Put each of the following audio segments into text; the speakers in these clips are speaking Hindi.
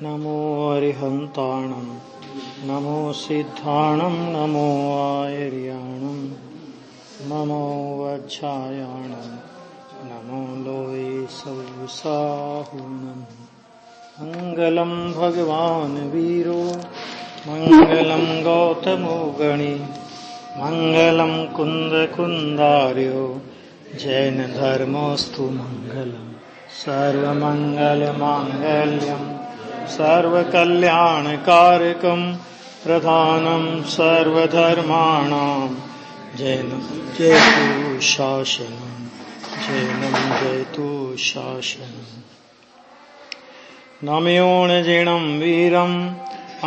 नमो अरिहंताणं नमो सिद्धाणं नमो आयर्याणं नमो वज्रायाणं नमो लोये सौसाहुणम् मंगलम भगवान वीरो मंगलम गौतमो गणी मंगलम कुंद कुंदार्यो जैन धर्मोस्तु मंगलम सर्वमंगल मांगल्यम सर्वकल्याणकारकम प्रधानम सर्वधर्माणां जैनम जयतु शासनम जैनम जयतु शासनम नम्योणजीर्णं वीरम्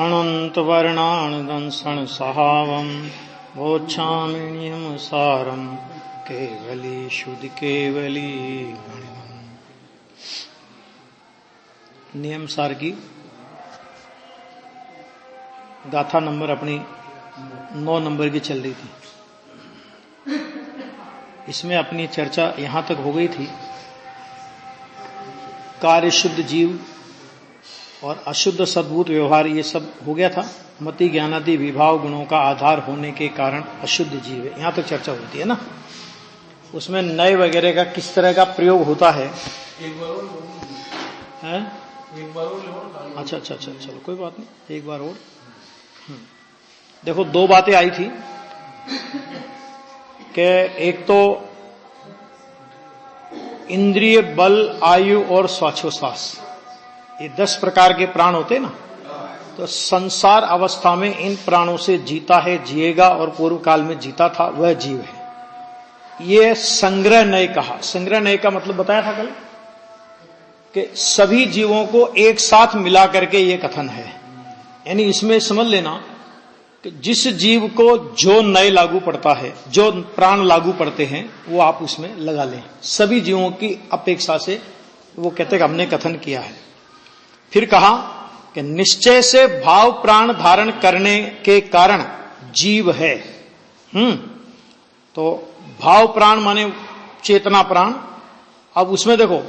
अनन्तवर्णानदंसन् सहावं वोच्छामिण्यं सारं केवली शुद्ध केवली नियम सार की गाथा नंबर अपनी 9 नंबर की चल रही थी। इसमें अपनी चर्चा यहां तक हो गई थी कार्य शुद्ध जीव और अशुद्ध सद्भूत व्यवहार, ये सब हो गया था। मति ज्ञानादि विभाव गुणों का आधार होने के कारण अशुद्ध जीव है, यहां तक चर्चा होती है ना। उसमें नए वगैरह का किस तरह का प्रयोग होता है, अच्छा, चलो कोई बात नहीं, एक बार और। देखो 2 बातें आई थी कि एक तो इंद्रिय बल, आयु और श्वासोश्वास, ये 10 प्रकार के प्राण होते ना। तो संसार अवस्था में इन प्राणों से जीता है, जिएगा और पूर्व काल में जीता था, वह जीव है। ये संग्रह नय कहा। संग्रह नय का मतलब बताया था कल कि सभी जीवों को एक साथ मिला करके ये कथन है। यानी इसमें समझ लेना कि जिस जीव को जो नय लागू पड़ता है, जो प्राण लागू पड़ते हैं, वो आप उसमें लगा लें। सभी जीवों की अपेक्षा से वो कहते हैं हमने कथन किया है। फिर कहा कि निश्चय से भाव प्राण धारण करने के कारण जीव है। तो भाव प्राण माने चेतना प्राण। अब उसमें देखो,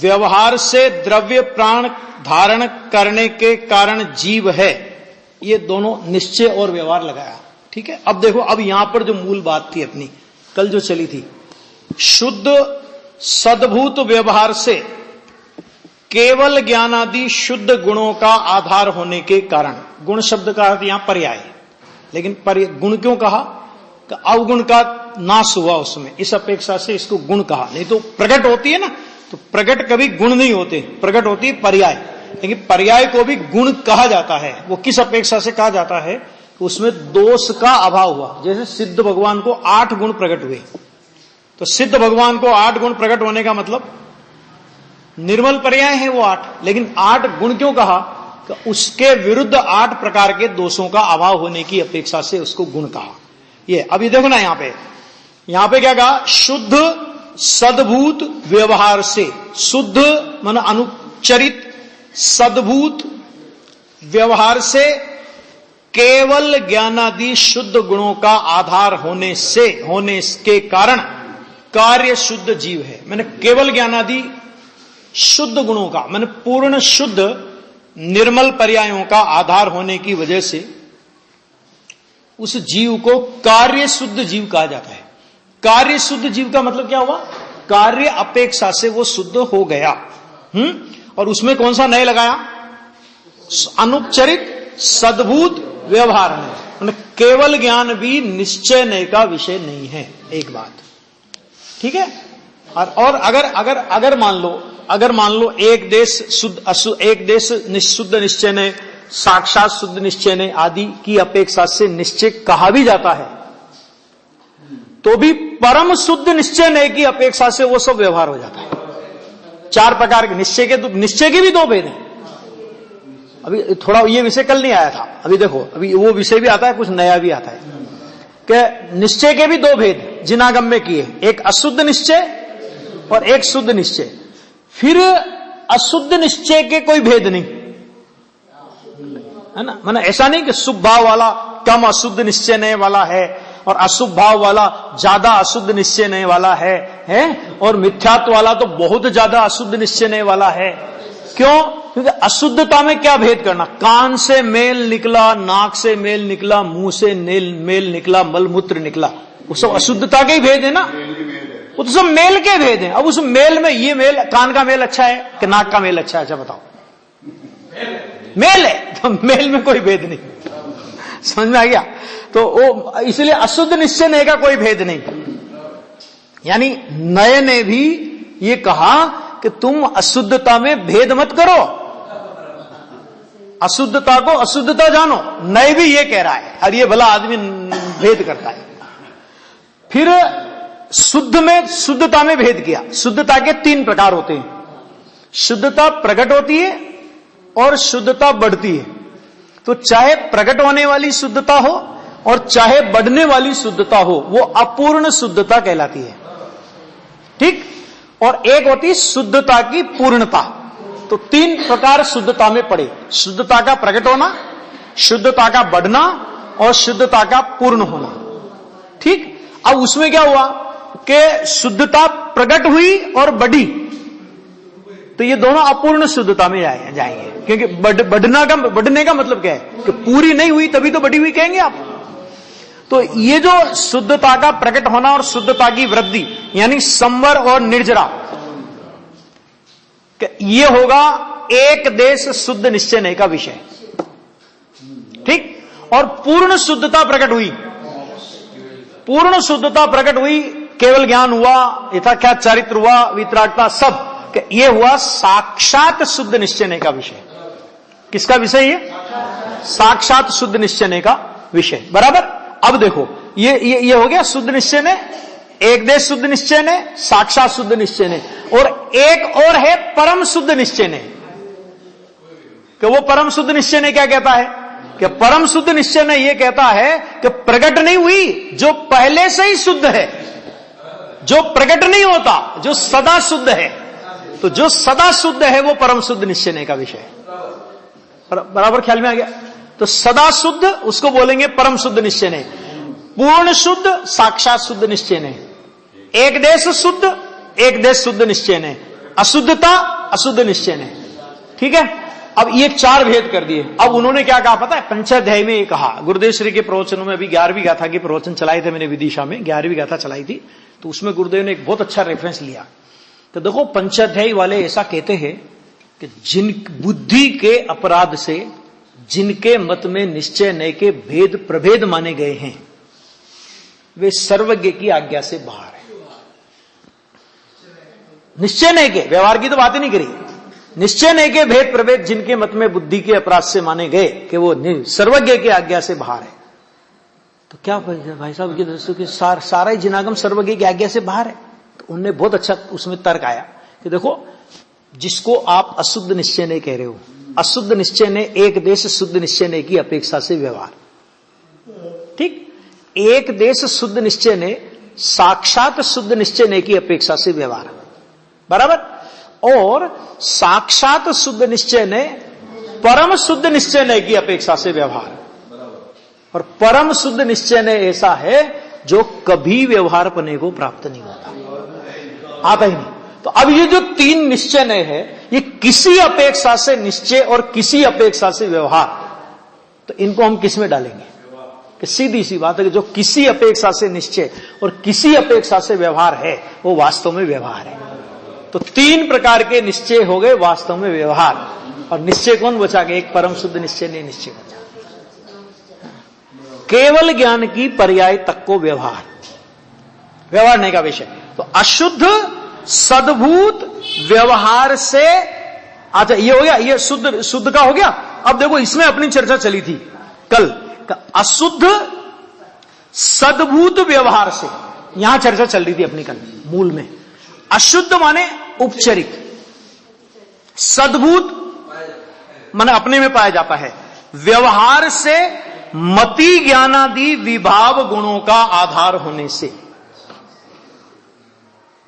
व्यवहार से द्रव्य प्राण धारण करने के कारण जीव है, ये दोनों निश्चय और व्यवहार लगाया। ठीक है। अब देखो, अब यहां पर जो मूल बात थी अपनी कल जो चली थी, शुद्ध सद्भूत व्यवहार से केवल ज्ञानादि शुद्ध गुणों का आधार होने के कारण, गुण शब्द का अर्थ यहां पर्याय, लेकिन गुण क्यों कहा कि अवगुण का नाश हुआ उसमें, इस अपेक्षा से इसको गुण कहा। नहीं तो प्रकट होती है ना, तो प्रकट कभी गुण नहीं होते, प्रकट होती है पर्याय। लेकिन पर्याय को भी गुण कहा जाता है। वो किस अपेक्षा से कहा जाता है कि उसमें दोष का अभाव हुआ। जैसे सिद्ध भगवान को 8 गुण प्रकट हुए, तो सिद्ध भगवान को 8 गुण प्रकट होने का मतलब निर्मल पर्याय है वो 8, लेकिन 8 गुण क्यों कहा कि उसके विरुद्ध 8 प्रकार के दोषों का अभाव होने की अपेक्षा से उसको गुण कहा। ये अभी देखो ना, यहां पे क्या कहा, शुद्ध सद्भूत व्यवहार से। शुद्ध मन अनुचरित, सद्भूत व्यवहार से केवल ज्ञानादि शुद्ध गुणों का आधार होने के कारण कार्य शुद्ध जीव है। मैंने केवल ज्ञानादि शुद्ध गुणों का, मैंने पूर्ण शुद्ध निर्मल पर्यायों का आधार होने की वजह से उस जीव को कार्य शुद्ध जीव कहा जाता है। कार्य शुद्ध जीव का मतलब क्या हुआ, कार्य अपेक्षा से वो शुद्ध हो गया। और उसमें कौन सा नय लगाया, अनुपचरित सद्भूत व्यवहार में। केवल ज्ञान भी निश्चय नय का विषय नहीं है, एक बात। ठीक है। और अगर मान लो एक देश शुद्ध, एक देश शुद्ध निश्चय ने, साक्षात शुद्ध निश्चय ने आदि की अपेक्षा से निश्चय कहा भी जाता है, तो भी परम शुद्ध निश्चय नय की अपेक्षा से वो सब व्यवहार हो जाता है। 4 प्रकार के निश्चय के भी 2 भेद हैं। अभी थोड़ा ये विषय कल नहीं आया था, अभी देखो, अभी वो विषय भी आता है, कुछ नया भी आता है कि निश्चय के भी 2 भेद जिनागम में किए, एक अशुद्ध निश्चय और एक शुद्ध निश्चय। फिर अशुद्ध निश्चय के कोई भेद नहीं है ना, माने ऐसा नहीं कि शुभ भाव वाला कम अशुद्ध निश्चय नय वाला है और अशुभ भाव वाला ज्यादा अशुद्ध निश्चय नय वाला है, और मिथ्यात्व वाला तो बहुत ज्यादा अशुद्ध निश्चय नय वाला है। क्यों? क्योंकि अशुद्धता में क्या भेद करना, कान से मेल निकला, नाक से मेल निकला, मुंह से मेल निकला, मलमूत्र निकला, वो सब अशुद्धता के ही भेद है ना, वो तो सब मेल के भेद हैं। अब उस मेल में ये मेल, कान का मेल अच्छा है कि नाक का मेल अच्छा है, अच्छा बताओ। मेल है तो मेल में कोई भेद नहीं, समझ में आ गया। तो वो इसलिए अशुद्ध निश्चय नय का कोई भेद नहीं। यानी नय ने भी ये कहा कि तुम अशुद्धता में भेद मत करो, अशुद्धता को अशुद्धता जानो। नय भी ये कह रहा है, और ये भला आदमी भेद करता है। फिर शुद्ध में, शुद्धता में भेद किया। शुद्धता के 3 प्रकार होते हैं, शुद्धता प्रकट होती है और शुद्धता बढ़ती है। तो चाहे प्रकट होने वाली शुद्धता हो और चाहे बढ़ने वाली शुद्धता हो, वो अपूर्ण शुद्धता कहलाती है, ठीक। और एक होती है शुद्धता की पूर्णता। तो 3 प्रकार शुद्धता में पड़े, शुद्धता का प्रकट होना, शुद्धता का बढ़ना और शुद्धता का पूर्ण होना, ठीक। अब उसमें क्या हुआ कि शुद्धता प्रकट हुई और बढ़ी, तो ये दोनों अपूर्ण शुद्धता में जाएंगे, क्योंकि बढ़ने का मतलब क्या है कि पूरी नहीं हुई तभी तो बढ़ी हुई कहेंगे आप। तो ये जो शुद्धता का प्रकट होना और शुद्धता की वृद्धि, यानी संवर और निर्जरा, ये होगा एक देश शुद्ध निश्चय नय का विषय, ठीक। और पूर्ण शुद्धता प्रकट हुई, पूर्ण शुद्धता प्रकट हुई, केवल ज्ञान हुआ, यथाख्यात चारित्र हुआ, वितरागता, सब ये हुआ साक्षात शुद्ध निश्चय नय का विषय। किसका विषय ये? साक्षात शुद्ध निश्चय नय का विषय, बराबर। अब देखो ये हो गया शुद्ध निश्चय नय, एक देश शुद्ध निश्चय नय, साक्षात शुद्ध निश्चय नय, और एक और है परम शुद्ध निश्चय नय। कि वो परम शुद्ध निश्चय नय क्या कहता है कि परम शुद्ध निश्चय नय ये कहता है कि प्रकट नहीं हुई, जो पहले से ही शुद्ध है, जो प्रकट नहीं होता, जो सदा शुद्ध है। तो जो सदा शुद्ध है वो परम शुद्ध निश्चय नय का विषय है, बराबर ख्याल में आ गया। तो सदा शुद्ध उसको बोलेंगे परम शुद्ध निश्चय नय, पूर्ण शुद्ध साक्षात शुद्ध निश्चय नय, एक देश शुद्ध, एक देश शुद्ध निश्चय नय, अशुद्धता अशुद्ध निश्चय नय, ठीक है। अब ये 4 भेद कर दिए। अब उन्होंने क्या कहा पता है, पंचाध्याय में ये कहा, गुरुदेव श्री के प्रवचनों में, अभी 11वीं गाथा के प्रवचन चलाए थे मैंने विदिशा में, 11वीं गाथा चलाई थी, तो उसमें गुरुदेव ने एक बहुत अच्छा रेफरेंस लिया। तो देखो पंचाध्यायी वाले ऐसा कहते हैं कि जिन बुद्धि के अपराध से जिनके मत में निश्चय नय के भेद प्रभेद माने गए हैं, वे सर्वज्ञ की आज्ञा से बाहर है। निश्चय नय के, व्यवहार की तो बात ही नहीं करी, निश्चय नय के भेद प्रभेद जिनके मत में बुद्धि के अपराध से माने गए कि वो सर्वज्ञ की आज्ञा से बाहर है। तो क्या भाई साहब की दोस्तों कि सारा ही जिनागम सर्वज्ञ की आज्ञा से बाहर है। तो उनने बहुत अच्छा उसमें तर्क आया कि देखो, जिसको आप अशुद्ध निश्चय नय कह रहे हो, अशुद्ध निश्चय नय एक देश शुद्ध निश्चय नय की अपेक्षा से व्यवहार, ठीक। एक देश शुद्ध निश्चय नय साक्षात शुद्ध निश्चय नय की अपेक्षा से व्यवहार, बराबर। और साक्षात शुद्ध निश्चय नय परम शुद्ध निश्चय नय की अपेक्षा से व्यवहार, और परम शुद्ध निश्चय नय ऐसा है जो कभी व्यवहार पने को प्राप्त नहीं होता, आता ही नहीं। तो अब ये जो 3 निश्चय नय है, ये किसी अपेक्षा से निश्चय और किसी अपेक्षा से व्यवहार, तो इनको हम किस में डालेंगे कि सीधी सी बात है कि जो किसी अपेक्षा से निश्चय और किसी अपेक्षा से व्यवहार है वो वास्तव में व्यवहार है। तो 3 प्रकार के निश्चय हो गए वास्तव में व्यवहार, और निश्चय कौन बचा गया? एक परम शुद्ध निश्चय नहीं निश्चय बचा। केवल ज्ञान की पर्याय तक को व्यवहार, व्यवहार नहीं का विषय। तो अशुद्ध सद्भूत व्यवहार से, अच्छा ये हो गया, ये शुद्ध का हो गया। अब देखो इसमें अपनी चर्चा चली थी कल, अशुद्ध सद्भूत व्यवहार से, यहां चर्चा चल रही थी अपनी कल मूल में। अशुद्ध माने उपचरित, सद्भूत माने अपने में पाया जाता है, व्यवहार से मति ज्ञानादि विभाव गुणों का आधार होने से।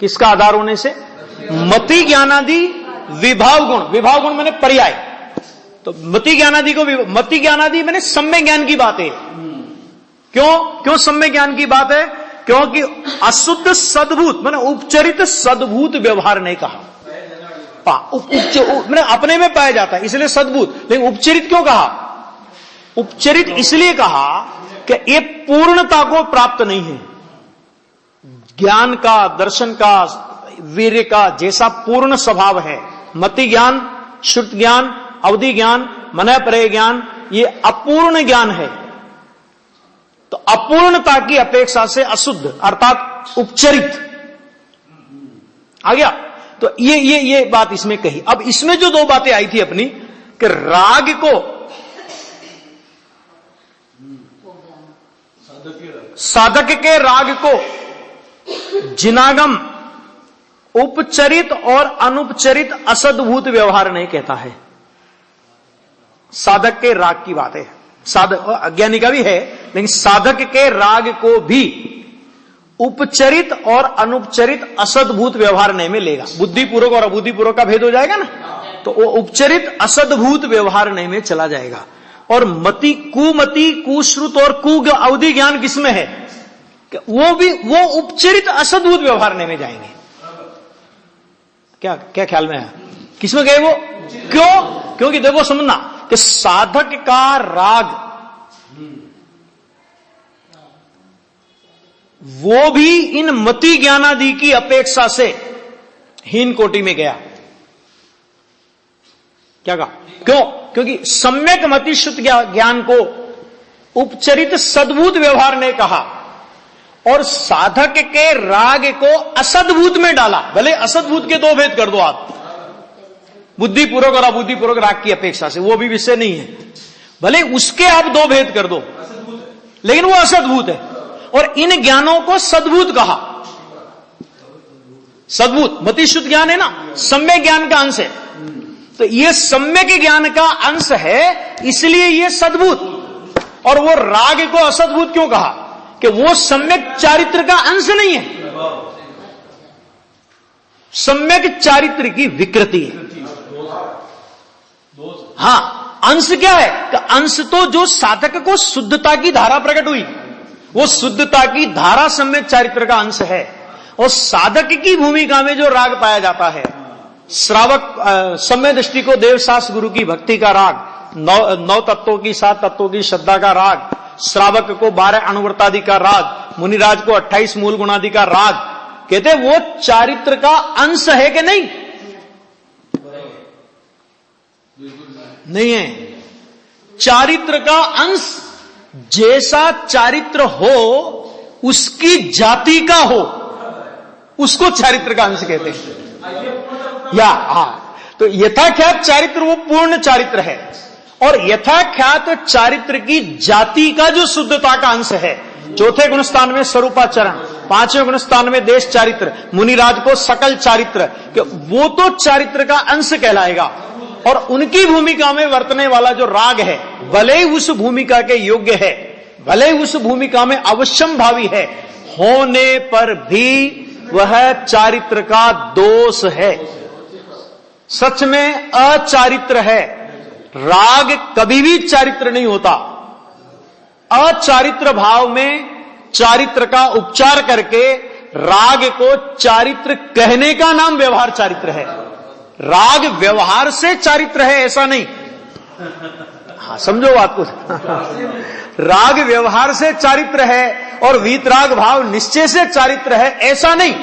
किसका आधार होने से? मति ज्ञानादि विभाव गुण, विभाव गुण माने पर्याय। तो मति ज्ञानादि को, मति ज्ञानादि माने सम्यक ज्ञान की बात है। क्यों सम्यक ज्ञान की बात है? क्योंकि अशुद्ध सद्भूत माने उपचरित सद्भूत व्यवहार नहीं कहा, मैंने अपने में पाया जाता है इसलिए सद्भूत। लेकिन उपचरित क्यों कहा? उपचरित इसलिए कहा कि ये पूर्णता को प्राप्त नहीं है। ज्ञान का, दर्शन का, वीर्य का जैसा पूर्ण स्वभाव है, मति ज्ञान, श्रुत ज्ञान, अवधि ज्ञान, मनःपरय ज्ञान, ये अपूर्ण ज्ञान है। तो अपूर्णता की अपेक्षा से अशुद्ध अर्थात उपचरित आ गया। तो ये बात इसमें कही। अब इसमें जो दो बातें आई थी अपनी कि राग को, साधक के राग को जिनागम उपचरित और अनुपचरित असद्भूत व्यवहार नहीं कहता है। साधक के राग की बात है, साधक अज्ञानी का भी है, लेकिन साधक के राग को भी उपचरित और अनुपचरित असद्भूत व्यवहार नहीं में लेगा। बुद्धिपूर्वक और अबुद्धिपूर्वक का भेद हो जाएगा ना, तो वो उपचरित असद्भूत व्यवहार नहीं में चला जाएगा। और मति, कुश्रुत और कु अवधि ज्ञान किसमें है? वो उपचरित असद्भूत व्यवहार नहीं में जाएंगे। क्या ख्याल में है? किसमें गए वो? क्यों? क्योंकि देखो समझना कि साधक का राग वो भी इन मति ज्ञानादि की अपेक्षा से हीन कोटि में गया। क्या कहा? क्यों? क्योंकि सम्यक मति शुद्ध ज्ञान को उपचरित सद्भूत व्यवहार ने कहा और साधक के राग को असद्भूत में डाला। भले असद्भूत के दो भेद कर दो आप, बुद्धिपूर्वक और अबुद्धिपूर्वक राग की अपेक्षा से, वो भी विषय नहीं है। भले उसके आप दो भेद कर दो, लेकिन वो असद्भूत है। और इन ज्ञानों को सद्भूत कहा। सद्भूत मति शुद्ध ज्ञान है ना, सम्यक ज्ञान का अंश है। तो ये सम्यक ज्ञान का अंश है, इसलिए ये सद्भूत। और वो राग को असद्भूत क्यों कहा? कि वो सम्यक चारित्र का अंश नहीं है, सम्यक चारित्र की विकृति है। हां, अंश क्या है? कि अंश तो जो साधक को शुद्धता की धारा प्रकट हुई, वो शुद्धता की धारा सम्यक चारित्र का अंश है। और साधक की भूमिका में जो राग पाया जाता है, श्रावक सम्य दृष्टि को देवशास्त्र गुरु की भक्ति का राग, 9 तत्वों की 7 तत्वों की श्रद्धा का राग, श्रावक को 12 अनुव्रतादि का राग, मुनिराज को 28 मूल गुणादि का राग, कहते वो चारित्र का अंश है कि नहीं? नहीं है। चारित्र का अंश जैसा चारित्र हो उसकी जाति का हो, उसको चारित्र का अंश कहते हैं। या तो यथाख्यात चारित्र वो पूर्ण चारित्र है, और यथाख्यात चारित्र की जाति का जो शुद्धता का अंश है, चौथे गुणस्थान में स्वरूपाचरण, 5वें गुणस्थान में देश चारित्र, मुनिराज को सकल चारित्र, वो तो चारित्र का अंश कहलाएगा। और उनकी भूमिका में वर्तने वाला जो राग है, भले ही उस भूमिका के योग्य है, भले ही उस भूमिका में अवश्यम भावी है, होने पर भी वह चारित्र का दोष है, सच में अचारित्र है। राग कभी भी चारित्र नहीं होता। अचारित्र भाव में चारित्र का उपचार करके राग को चारित्र कहने का नाम व्यवहार चारित्र है। राग व्यवहार से चारित्र है ऐसा नहीं। हाँ, समझो बात को। राग व्यवहार से चारित्र है और वीतराग भाव निश्चय से चारित्र है ऐसा नहीं।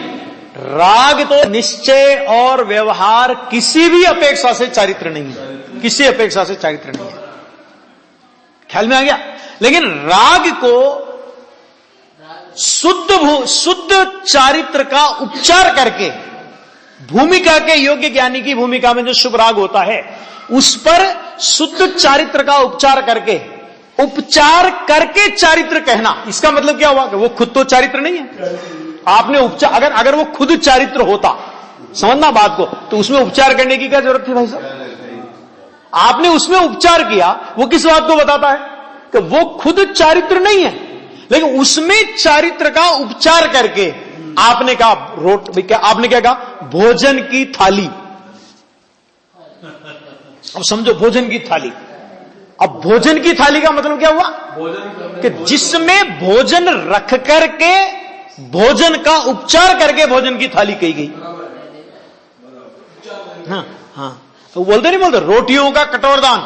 राग तो निश्चय और व्यवहार किसी भी अपेक्षा से चारित्र नहीं है, किसी अपेक्षा से चारित्र नहीं है। ख्याल में आ गया? लेकिन राग को शुद्ध चारित्र का उपचार करके, भूमिका के योग्य ज्ञानी की भूमिका में जो शुभ राग होता है उस पर शुद्ध चारित्र का उपचार करके चारित्र कहना, इसका मतलब क्या हुआ कि वो खुद तो चारित्र नहीं है। आपने उपचार, अगर वो खुद चारित्र होता, समझना बात को, तो उसमें उपचार करने की क्या जरूरत थी भाई साहब? आपने उसमें उपचार किया, वो किस बात को बताता है कि वो खुद चारित्र नहीं है, लेकिन उसमें चारित्र का उपचार करके आपने कहा आपने क्या कहा? भोजन की थाली। अब समझो, भोजन की थाली। अब भोजन की थाली का मतलब क्या हुआ? कि जिसमें भोजन रख करके भोजन का उपचार करके भोजन की थाली कही गई। ना। हाँ, तो बोलते नहीं बोलते रोटियों का कटोरदान,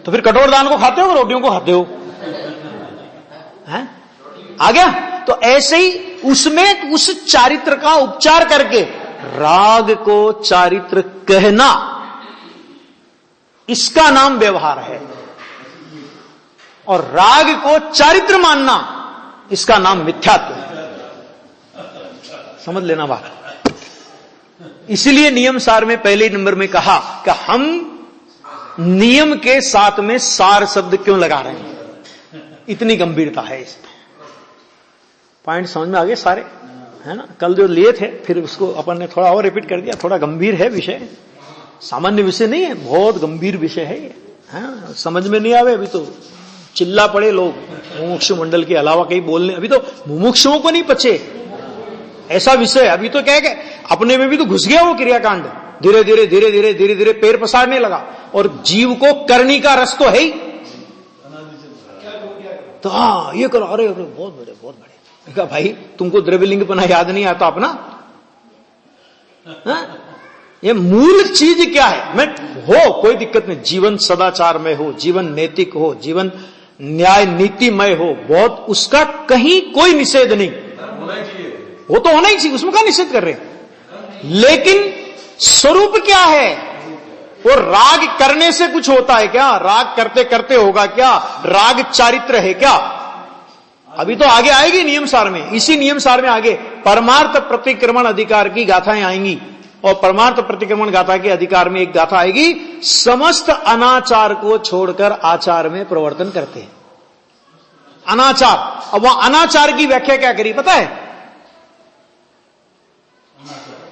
तो फिर कटोरदान को खाते हो, रोटियों को खाते हो, हैं? आ गया। तो ऐसे ही उसमें उस चारित्र का उपचार करके राग को चारित्र कहना, इसका नाम व्यवहार है। और राग को चारित्र मानना, इसका नाम मिथ्यात्व है। समझ लेना बात। इसलिए नियम सार में पहले नंबर में कहा कि हम नियम के साथ में सार शब्द क्यों लगा रहे हैं, इतनी गंभीरता है इसमें। पॉइंट समझ में आ गए सारे, है ना। कल जो लिए थे फिर उसको अपन ने थोड़ा और रिपीट कर दिया। थोड़ा गंभीर है विषय, सामान्य विषय नहीं है, बहुत गंभीर विषय है ये, है। समझ में नहीं आवे अभी तो चिल्ला पड़े लोग मुमुक्षु मंडल के अलावा कहीं बोलने। अभी तो मुमुक्षुओं को नहीं पचे ऐसा विषय। अभी तो क्या है, अपने में भी तो घुस गया वो क्रियाकांड, धीरे धीरे धीरे धीरे धीरे धीरे पैर पसारने लगा। और जीव को करनी का रस तो है ही, तो हाँ ये करो, अरे बहुत बड़े बहुत बड़े। कहा भाई तुमको द्रव्यलिंग पना याद नहीं आता अपना, ये मूल चीज क्या है। मैं हो कोई दिक्कत नहीं, जीवन सदाचार में हो, जीवन नैतिक हो, जीवन न्याय नीतिमय हो, बहुत उसका कहीं कोई निषेध नहीं, वो तो होना ही चाहिए, उसमें क्या निषेध कर रहे हैं। लेकिन स्वरूप क्या है, वो राग करने से कुछ होता है क्या, राग करते करते होगा क्या, राग चारित्र है क्या। अभी तो आगे आएगी नियम सार में, इसी नियम सार में आगे परमार्थ प्रतिक्रमण अधिकार की गाथाएं आएंगी। और परमार्थ प्रतिक्रमण गाथा के अधिकार में एक गाथा आएगी, समस्त अनाचार को छोड़कर आचार में प्रवर्तन करते हैं। अनाचार, अब वहां अनाचार की व्याख्या क्या करी पता है।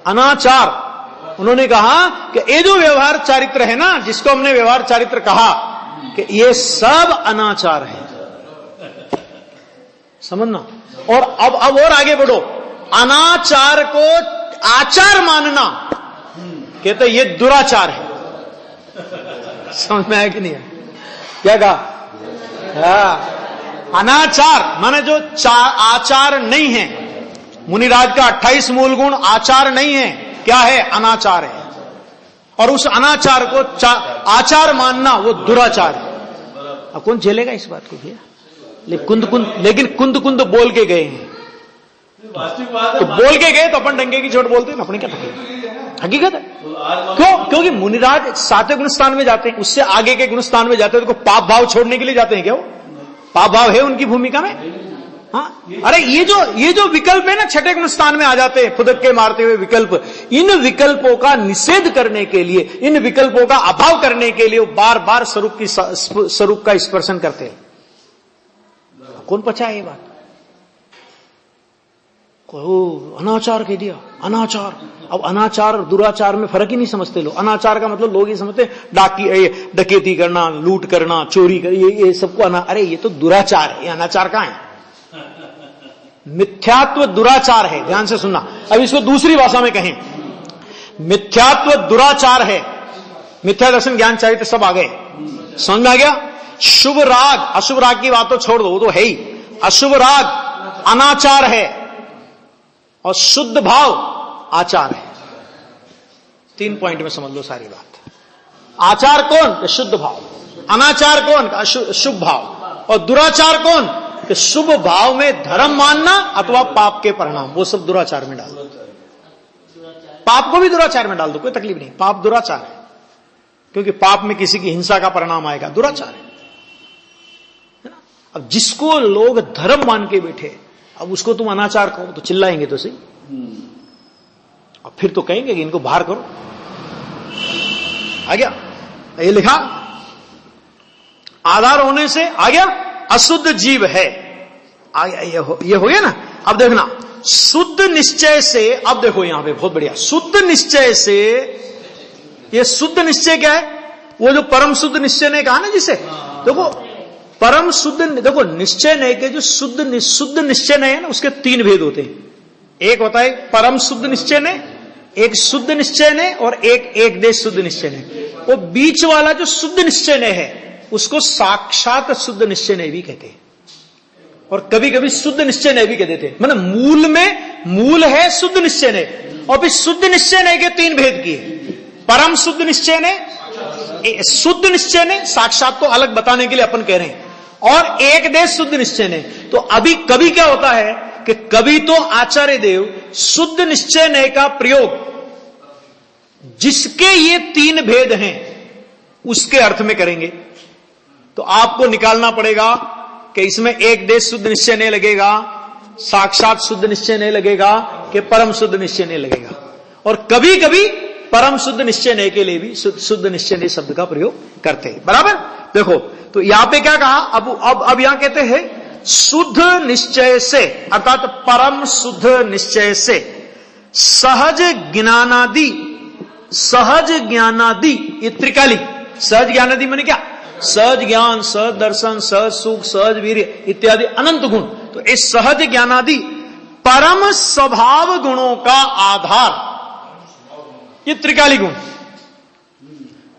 अनाचार उन्होंने कहा कि ये जो व्यवहार चारित्र है ना, जिसको हमने व्यवहार चारित्र कहा, कि ये सब अनाचार है, समझना। और अब और आगे बढ़ो, अनाचार को आचार मानना, कहते ये दुराचार है। समझ में आया कि नहीं है, क्या कहा। अनाचार माने जो आचार नहीं है, मुनिराज का 28 मूल गुण आचार नहीं है, क्या है, अनाचार है। और उस अनाचार को आचार मानना वो दुराचार है। अब कौन झेलेगा इस बात को भैया। लेकिन कुंद कुंद बोल के गए हैं, तो बोल के गए तो अपन डंगे की चोट बोलते हैं, अपने क्या तकलीफ, हकीकत है। क्यों, क्योंकि मुनिराज 7वें गुणस्थान में जाते हैं, उससे आगे के गुणस्थान में जाते हैं, तो पाप भाव छोड़ने के लिए जाते हैं क्या, वो पाप भाव है उनकी भूमिका में। हाँ, अरे ये जो विकल्प है ना, 6ठे गुणस्थान में आ जाते हैं फुदक के मारते हुए विकल्प, इन विकल्पों का निषेध करने के लिए, इन विकल्पों का अभाव करने के लिए वो बार बार स्वरूप का स्पर्शन करते हैं। कौन पचा ये बात, अनाचार कह दिया, अनाचार। अब अनाचार और दुराचार में फर्क ही नहीं समझते लोग। अनाचार का मतलब लोग ये समझते डकैती करना, लूट करना, चोरी कर, ये सबको अरे ये तो दुराचार है, ये अनाचार कहां है। मिथ्यात्व दुराचार है, ध्यान से सुनना। अब इसको दूसरी भाषा में कहें, मिथ्यात्व दुराचार है। मिथ्या दर्शन ज्ञान चारित्र सब आ गए, समझ में आ गया। शुभ राग, अशुभ राग की बात तो छोड़ दो, वो तो है ही। अशुभ राग अनाचार है और शुद्ध भाव आचार है। 3 पॉइंट में समझ लो सारी बात। आचार कौन, शुद्ध भाव। अनाचार कौन, शुभ भाव। और दुराचार कौन, कि शुभ भाव में धर्म मानना अथवा पाप के परिणाम, वो सब दुराचार में डाल दो। पाप को भी दुराचार में डाल दो, कोई तकलीफ नहीं, पाप दुराचार है, क्योंकि पाप में किसी की हिंसा का परिणाम आएगा, दुराचार है ना। अब जिसको लोग धर्म मान के बैठे, अब उसको तुम अनाचार कहो तो चिल्लाएंगे तो सही, और फिर तो कहेंगे कि इनको बाहर करो। आ गया ये लिखा, आधार होने से आ गया अशुद्ध जीव है, आ गया ये हो गया ना। अब देखना, शुद्ध निश्चय से, अब देखो यहां पे बहुत बढ़िया, शुद्ध निश्चय से, ये शुद्ध निश्चय क्या है, वो जो परम शुद्ध निश्चय ने कहा ना, जिसे देखो परम शुद्ध, देखो निश्चय नय के जो शुद्ध निश्चय नय है ना, उसके 3 भेद होते हैं। एक होता है परम शुद्ध निश्चय नय, एक शुद्ध निश्चय नय, और एक देश शुद्ध निश्चय नय। वो बीच वाला जो शुद्ध निश्चय नय है उसको साक्षात शुद्ध निश्चय नय भी कहते हैं, और कभी कभी शुद्ध निश्चय नय भी कह देते हैं। मतलब मूल में मूल है शुद्ध निश्चय नय, और फिर शुद्ध निश्चय नय के 3 भेद किए। परम शुद्ध निश्चय ने, शुद्ध निश्चय ने, साक्षात को अलग बताने के लिए अपन कह रहे हैं, और एक देश शुद्ध निश्चय ने। तो अभी कभी क्या होता है कि कभी तो आचार्य देव शुद्ध निश्चय ने का प्रयोग जिसके ये तीन भेद हैं उसके अर्थ में करेंगे। तो आपको निकालना पड़ेगा कि इसमें एक देश शुद्ध निश्चय नहीं लगेगा, साक्षात शुद्ध निश्चय नहीं लगेगा, कि परम शुद्ध निश्चय नहीं लगेगा। और कभी कभी परम शुद्ध निश्चय नहीं के लिए भी शुद्ध निश्चय नहीं शब्द का प्रयोग करते हैं। बराबर। देखो तो यहां पे क्या कहा, अब यहां कहते हैं शुद्ध निश्चय से, अर्थात परम शुद्ध निश्चय से सहज ज्ञानादि, सहज ज्ञानादि, ये त्रिकाली। सहज ज्ञानादि माने क्या, सहज ज्ञान, सहज दर्शन, सहज सुख, सहज वीर्य इत्यादि अनंत गुण। तो इस सहज ज्ञानादि परम स्वभाव गुणों का आधार, ये त्रिकाली गुण,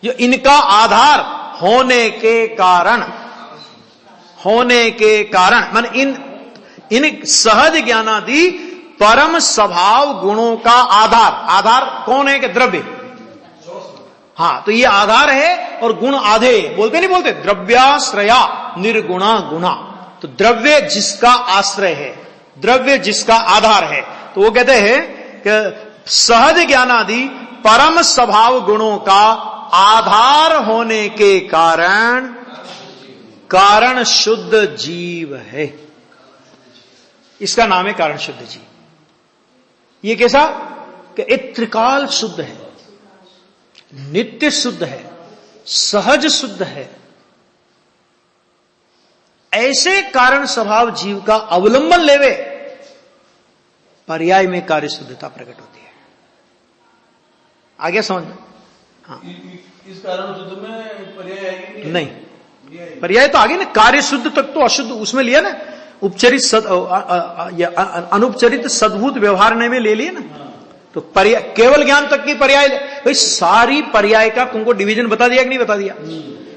जो इनका आधार होने के कारण, मान इन सहज ज्ञानादि परम स्वभाव गुणों का आधार कौन है कि द्रव्य। हाँ, तो ये आधार है और गुण आधे, बोलते नहीं बोलते, द्रव्याश्रया निर्गुणा गुणा। तो द्रव्य जिसका आश्रय है, द्रव्य जिसका आधार है, तो वो कहते हैं कि सहज ज्ञानादि परम स्वभाव गुणों का आधार होने के कारण शुद्ध जीव है। इसका नाम है कारण शुद्ध जीव। ये कैसा कि एक त्रिकाल शुद्ध है, नित्य शुद्ध है, सहज शुद्ध है। ऐसे कारण स्वभाव जीव का अवलंबन लेवे, पर्याय में कार्य शुद्धता प्रकट होती है। आगे समझ में? हाँ, इस कारण शुद्ध में पर्याय आएगी नहीं, पर्याय तो आगे ना, कार्य शुद्ध तक तो अशुद्ध उसमें लिया ना, उपचरित अनुपचरित सद्भूत व्यवहार ने में ले लिए ना। तो पर्याय केवल ज्ञान तक की पर्याय, भाई सारी पर्याय का तुमको डिवीजन बता दिया कि नहीं बता दिया,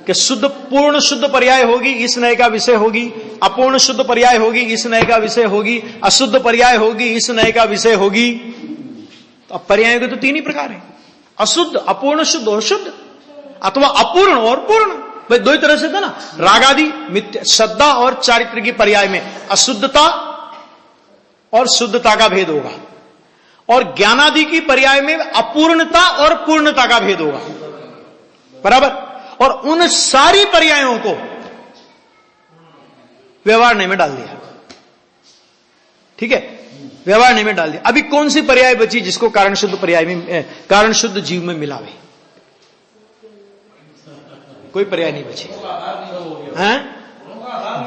कि शुद्ध पूर्ण शुद्ध पर्याय होगी इस नए का विषय होगी, अपूर्ण शुद्ध पर्याय होगी इस नए का विषय होगी, अशुद्ध पर्याय होगी इस नए का विषय होगी। तो अब पर्याय के तो तीन ही प्रकार है, अशुद्ध, अपूर्ण शुद्ध और शुद्ध, अथवा अपूर्ण और पूर्ण। भाई दो ही तरह से था ना, रागादि मिथ्या श्रद्धा और चारित्र की पर्याय में अशुद्धता और शुद्धता का भेद होगा, और ज्ञानादि की पर्याय में अपूर्णता और पूर्णता का भेद होगा। बराबर। और उन सारी पर्यायों को व्यवहार में डाल दिया। ठीक है, व्यवहार में डाल दिया। अभी कौन सी पर्याय बची जिसको कारण शुद्ध पर्याय में, कारण शुद्ध जीव में मिलावे? कोई पर्याय नहीं बची हैं?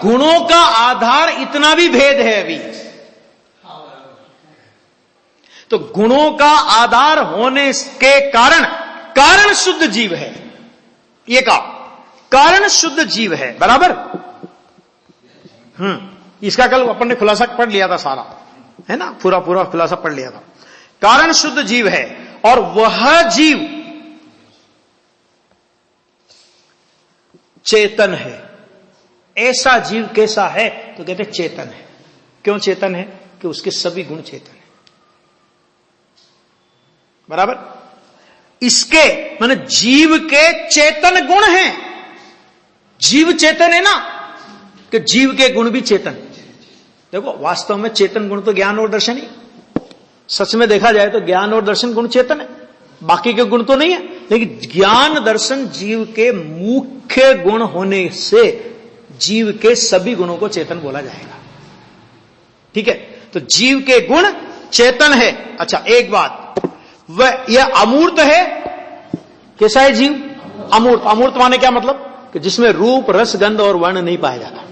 गुणों का आधार इतना भी भेद है अभी। तो गुणों का आधार होने के कारण शुद्ध जीव है। ये कहा कारण शुद्ध जीव है। बराबर। इसका कल अपन ने खुलासा पढ़ लिया था सारा, है ना, पूरा खुलासा पढ़ लिया था। कारण शुद्ध जीव है, और वह जीव चेतन है। ऐसा जीव कैसा है? तो कहते चेतन है। क्यों चेतन है? कि उसके सभी गुण चेतन है। बराबर। इसके माने जीव के चेतन गुण हैं। जीव चेतन है ना, कि जीव के गुण भी चेतन। देखो वास्तव में चेतन गुण तो ज्ञान और दर्शन ही, सच में देखा जाए तो ज्ञान और दर्शन गुण चेतन है, बाकी के गुण तो नहीं है। लेकिन ज्ञान दर्शन जीव के मुख्य गुण होने से जीव के सभी गुणों को चेतन बोला जाएगा। ठीक है, तो जीव के गुण चेतन है। अच्छा एक बात, वह यह अमूर्त है। कैसा है जीव? अमूर्त। अमूर्त माने क्या मतलब? कि जिसमें रूप रस गंध और वर्ण नहीं पाया जाता,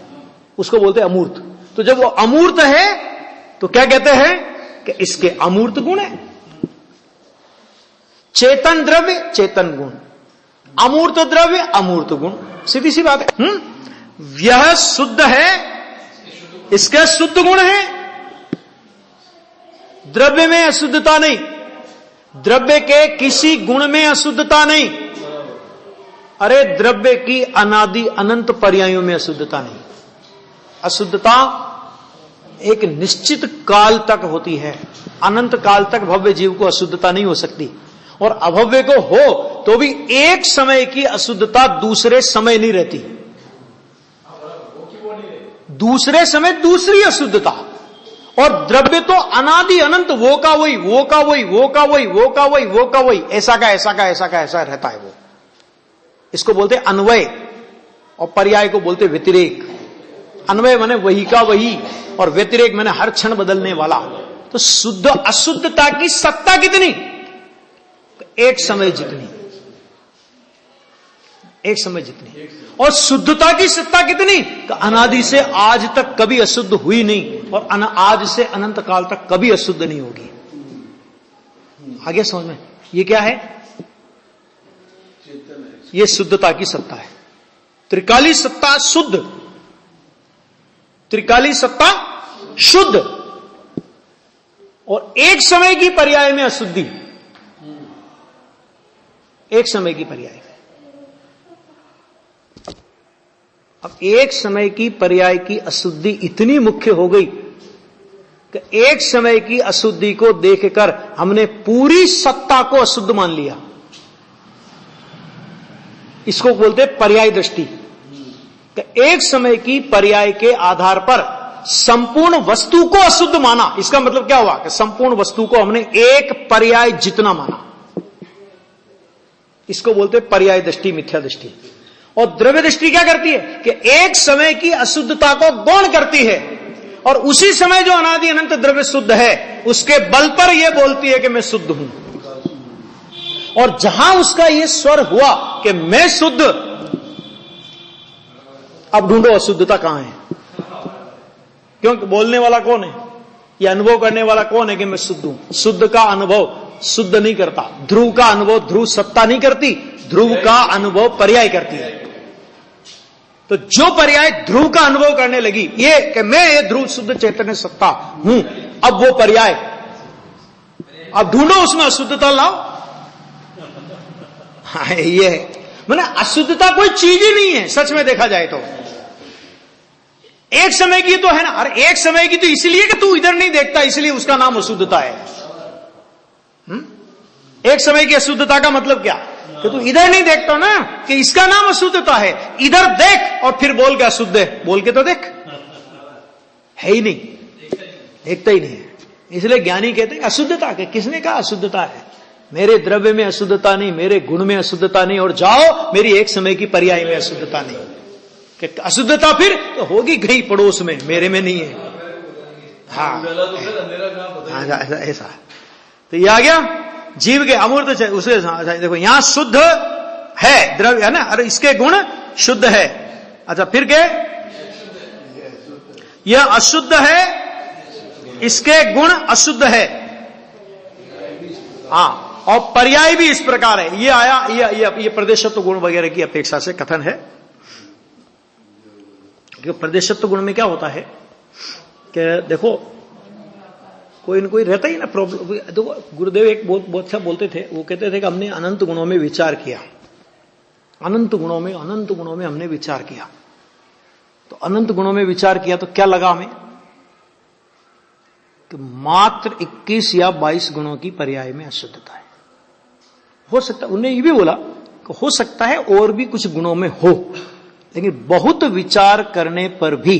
उसको बोलते हैं अमूर्त। तो जब वो अमूर्त है तो क्या कहते हैं कि इसके अमूर्त गुण है। चेतन द्रव्य चेतन गुण, अमूर्त द्रव्य अमूर्त गुण, सीधी सी बात है। यह शुद्ध है, इसके शुद्ध गुण है। द्रव्य में अशुद्धता नहीं, द्रव्य के किसी गुण में अशुद्धता नहीं। अरे द्रव्य की अनादि अनंत पर्यायों में अशुद्धता नहीं। अशुद्धता एक निश्चित काल तक होती है, अनंत काल तक भव्य जीव को अशुद्धता नहीं हो सकती। और अभव्य को हो तो भी एक समय की अशुद्धता दूसरे समय नहीं रहती, दूसरे समय दूसरी अशुद्धता। और द्रव्य तो अनादि अनंत, वो का वही, वो का वही, वो का वही, वो का वही, वो का वही, ऐसा का ऐसा का ऐसा का ऐसा रहता है वो। इसको बोलते अन्वय, और पर्याय को बोलते व्यतिरेक। अन्वय माने वही का वही, और व्यतिरेक माने हर क्षण बदलने वाला। तो शुद्ध अशुद्धता की सत्ता कितनी? एक समय जितनी, एक समय जितनी। और शुद्धता की सत्ता कितनी? अनादि से आज तक कभी अशुद्ध हुई नहीं, और आज से अनंत काल तक कभी अशुद्ध नहीं होगी। आगे समझ में? ये क्या है? ये शुद्धता की सत्ता है। त्रिकाली सत्ता शुद्ध, त्रिकाली सत्ता शुद्ध, और एक समय की पर्याय में अशुद्धि, एक समय की पर्याय। अब एक समय की पर्याय की अशुद्धि इतनी मुख्य हो गई कि एक समय की अशुद्धि को देखकर हमने पूरी सत्ता को अशुद्ध मान लिया। इसको बोलते पर्याय दृष्टि। एक समय की पर्याय के आधार पर संपूर्ण वस्तु को अशुद्ध माना। इसका मतलब क्या हुआ कि संपूर्ण वस्तु को हमने एक पर्याय जितना माना। इसको बोलते पर्याय दृष्टि, मिथ्या दृष्टि। और द्रव्य दृष्टि क्या करती है कि एक समय की अशुद्धता को गौण करती है, और उसी समय जो अनादि अनंत द्रव्य शुद्ध है उसके बल पर यह बोलती है कि मैं शुद्ध हूं। और जहां उसका यह स्वर हुआ कि मैं शुद्ध, अब ढूंढो अशुद्धता कहां है? क्योंकि बोलने वाला कौन है? यह अनुभव करने वाला कौन है कि मैं शुद्ध हूं? शुद्ध का अनुभव शुद्ध नहीं करता। ध्रुव का अनुभव ध्रुव सत्ता नहीं करती, ध्रुव का अनुभव पर्याय करती है। तो जो पर्याय ध्रुव का अनुभव करने लगी, ये कि मैं ये ध्रुव शुद्ध चैतन्य सत्ता हूं, अब वो पर्याय, अब ढूंढो उसमें अशुद्धता लाओ। हाँ, ये है माने अशुद्धता कोई चीज ही नहीं है सच में देखा जाए तो। एक समय की तो है ना, और एक समय की तो इसलिए कि तू इधर नहीं देखता, इसलिए उसका नाम अशुद्धता है। एक समय की अशुद्धता का मतलब क्या कि तू इधर नहीं देखता ना, कि इसका नाम अशुद्धता है। इधर देख और फिर बोल के अशुद्ध है, बोल के तो देख, है ही नहीं, देखता ही नहीं है। इसलिए ज्ञानी कहते हैं अशुद्धता के, किसने कहा अशुद्धता है? मेरे द्रव्य में अशुद्धता नहीं, मेरे गुण में अशुद्धता नहीं, और जाओ मेरी एक समय की पर्याय में अशुद्धता नहीं। कि अशुद्धता फिर तो होगी कहीं पड़ोस में, मेरे में नहीं है। हाँ, ऐसा। तो ये आ गया जीव के अमूर्त उसे देखो, यहां शुद्ध है द्रव्य है ना, और इसके गुण शुद्ध है। अच्छा, फिर क्या? यह अशुद्ध है, इसके गुण अशुद्ध है। हाँ, और पर्याय भी इस प्रकार है। ये आया, ये प्रदेशत्व गुण वगैरह की अपेक्षा से कथन है। क्योंकि प्रदेशत्व गुण में क्या होता है कि देखो, कोई न कोई रहता ही ना प्रॉब्लम। देखो, गुरुदेव एक बहुत अच्छा बोलते थे, वो कहते थे कि हमने अनंत गुणों में विचार किया, अनंत गुणों में हमने विचार किया। तो अनंत गुणों में विचार किया तो क्या लगा हमें कि मात्र 21 या 22 गुणों की पर्याय में अशुद्धता है। हो सकता, उन्हें ये भी बोला कि हो सकता है और भी कुछ गुणों में हो, लेकिन बहुत विचार करने पर भी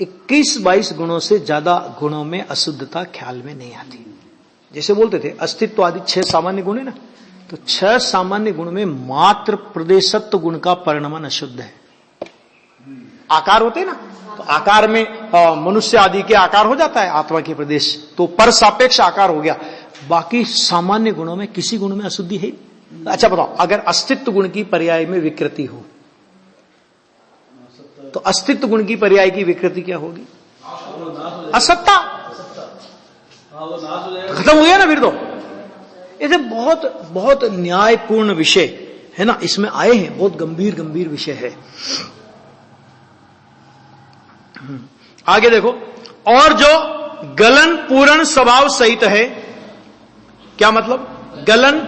21-22 गुणों से ज्यादा गुणों में अशुद्धता ख्याल में नहीं आती। जैसे बोलते थे अस्तित्व आदि 6 सामान्य गुण है ना, तो 6 सामान्य गुण में मात्र प्रदेशत्व गुण का परिणमन अशुद्ध है। आकार होते हैं ना, तो आकार में मनुष्य आदि के आकार हो जाता है, आत्मा के प्रदेश, तो पर सापेक्ष आकार हो गया। बाकी सामान्य गुणों में किसी गुण में अशुद्धि है। अच्छा बताओ, अगर अस्तित्व गुण की पर्याय में विकृति हो तो अस्तित्व गुण की पर्याय की विकृति क्या होगी? असत्ता। खत्म हो गया ना फिर तो। ये बहुत बहुत न्यायपूर्ण विषय है ना, इसमें आए हैं, बहुत गंभीर गंभीर विषय है। आगे देखो, और जो गलन पूर्ण स्वभाव सहित है, क्या मतलब? गलन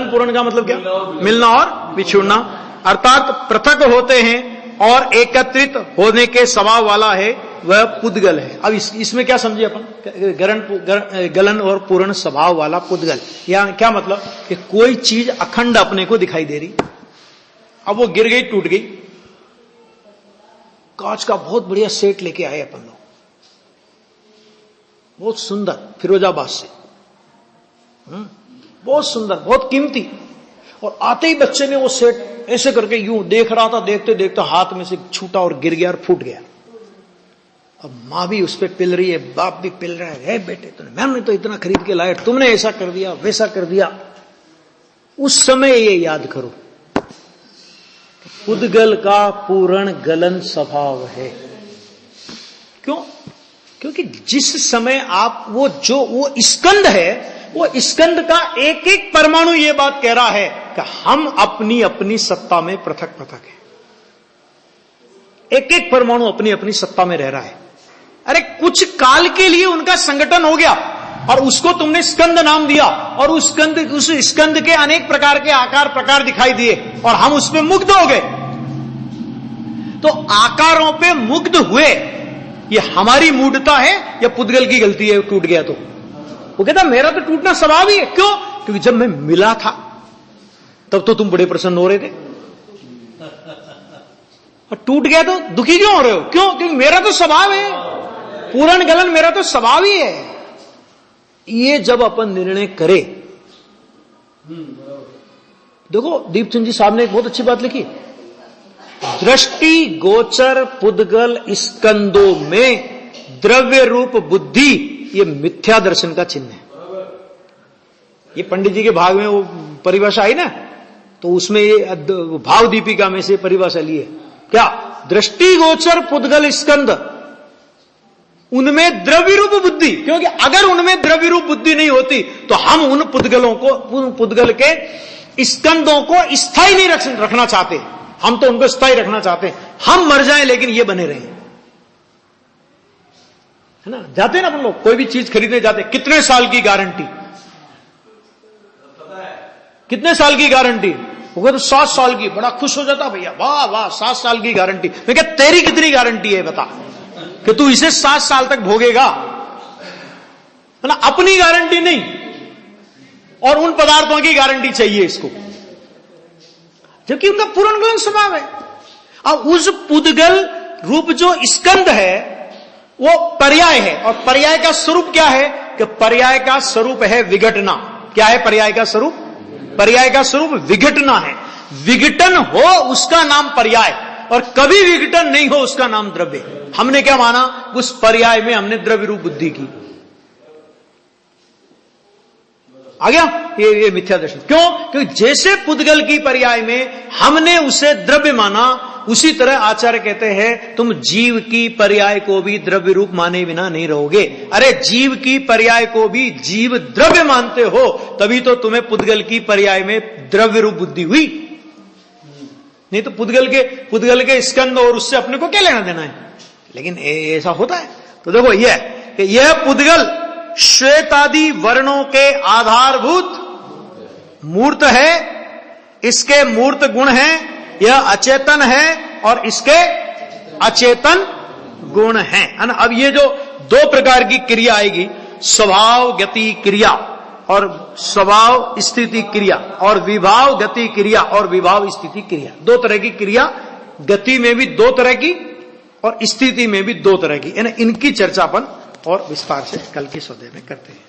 पूर्ण का मतलब क्या? मिलना और बिछुड़ना, अर्थात पृथक होते हैं और एकत्रित होने के स्वभाव वाला है, वह पुद्गल है। अब इसमें क्या समझे अपन, गलन और पूर्ण स्वभाव वाला पुद्गल। या क्या मतलब कि कोई चीज अखंड अपने को दिखाई दे रही, अब वो गिर गई, टूट गई। कांच का बहुत बढ़िया सेट लेके आए अपन लोग, बहुत सुंदर, फिरोजाबाद से, बहुत सुंदर, बहुत कीमती। और आते ही बच्चे ने वो सेट ऐसे करके यूं देख रहा था, देखते देखते हाथ में से छूटा और गिर गया और फूट गया। अब मां भी उस पर पिल रही है, बाप भी पिल रहा है, बेटे मैंने तो इतना खरीद के लाया, तुमने ऐसा कर दिया, वैसा कर दिया। उस समय ये याद करो, पुद्गल का पूर्ण गलन स्वभाव है। क्यों? क्योंकि जिस समय आप वो स्कंद है, वो स्कंद का एक एक परमाणु ये बात कह रहा है कि हम अपनी अपनी सत्ता में पृथक पृथक है। एक एक परमाणु अपनी अपनी सत्ता में रह रहा है। अरे कुछ काल के लिए उनका संगठन हो गया और उसको तुमने स्कंद नाम दिया, और उस स्कंद के अनेक प्रकार के आकार प्रकार दिखाई दिए और हम उसमें मुग्ध हो गए। तो आकारों पे मुग्ध हुए, ये हमारी मूढ़ता है या पुद्गल की गलती है टूट गया? तो वो कहता मेरा तो टूटना स्वभाव ही है। क्यों? क्योंकि जब मैं मिला था तब तो तुम बड़े प्रसन्न हो रहे थे, और टूट गया तो दुखी क्यों हो रहे हो? क्यों? क्योंकि मेरा तो स्वभाव है, पूर्ण गलन मेरा तो स्वभाव ही है। ये जब अपन निर्णय करे, देखो दीपचंद जी साहब ने एक बहुत अच्छी बात लिखी, दृष्टि गोचर पुद्गल स्कंदों में द्रव्य रूप बुद्धि, ये मिथ्या दर्शन का चिन्ह है। ये पंडित जी के भाग में वो परिभाषा आई ना, तो उसमें ये भाव दीपिका में से परिभाषा ली है। क्या? दृष्टि गोचर पुद्गल स्कंद, उनमें द्रव्य रूप बुद्धि। क्योंकि अगर उनमें द्रव्य रूप बुद्धि नहीं होती तो हम उन पुद्गलों को, पुद्गल के स्कंदों को स्थायी नहीं रखना चाहते। हम तो उनको स्थायी रखना चाहते हैं, हम मर जाएं लेकिन ये बने रहें, है ना? जाते हैं ना अपन लोग, कोई भी चीज खरीदने जाते, कितने साल की गारंटी, कितने साल की गारंटी? वो तो 7 साल की। बड़ा खुश हो जाता, भैया वाह वाह 7 साल की गारंटी। मैं क्या, तेरी कितनी गारंटी है बता कि तू इसे 7 साल तक भोगेगा, है ना? अपनी गारंटी नहीं, और उन पदार्थों की गारंटी चाहिए इसको, जबकि उनका पूर्ण गलन स्वभाव है। अब उस पुद्गल रूप जो स्कंद है वो पर्याय है, और पर्याय का स्वरूप क्या है? कि पर्याय का स्वरूप है विघटना। क्या है पर्याय का स्वरूप? पर्याय का स्वरूप विघटना है। विघटन हो उसका नाम पर्याय, और कभी विघटन नहीं हो उसका नाम द्रव्य। हमने क्या माना? उस पर्याय में हमने द्रव्य रूप बुद्धि की। आ गया ये मिथ्या दर्शन। क्यों? क्योंकि जैसे पुद्गल की पर्याय में हमने उसे द्रव्य माना, उसी तरह आचार्य कहते हैं तुम जीव की पर्याय को भी द्रव्य रूप माने बिना नहीं रहोगे। अरे जीव की पर्याय को भी जीव द्रव्य मानते हो, तभी तो तुम्हें पुद्गल की पर्याय में द्रव्य रूप बुद्धि हुई। नहीं तो पुद्गल के स्कंद और उससे अपने को क्या लेना देना है? लेकिन ऐसा होता है। तो देखो यह पुद्गल श्वेत आदि वर्णों के आधारभूत मूर्त है, इसके मूर्त गुण हैं, यह अचेतन है और इसके अचेतन गुण हैं। अब ये जो 2 प्रकार की क्रिया आएगी, स्वभाव गति क्रिया और स्वभाव स्थिति क्रिया, और विभाव गति क्रिया और विभाव स्थिति क्रिया। 2 तरह की क्रिया, गति में भी 2 तरह की और स्थिति में भी 2 तरह की। इनकी चर्चा अपन और विस्तार से कल के सौदे में करते हैं।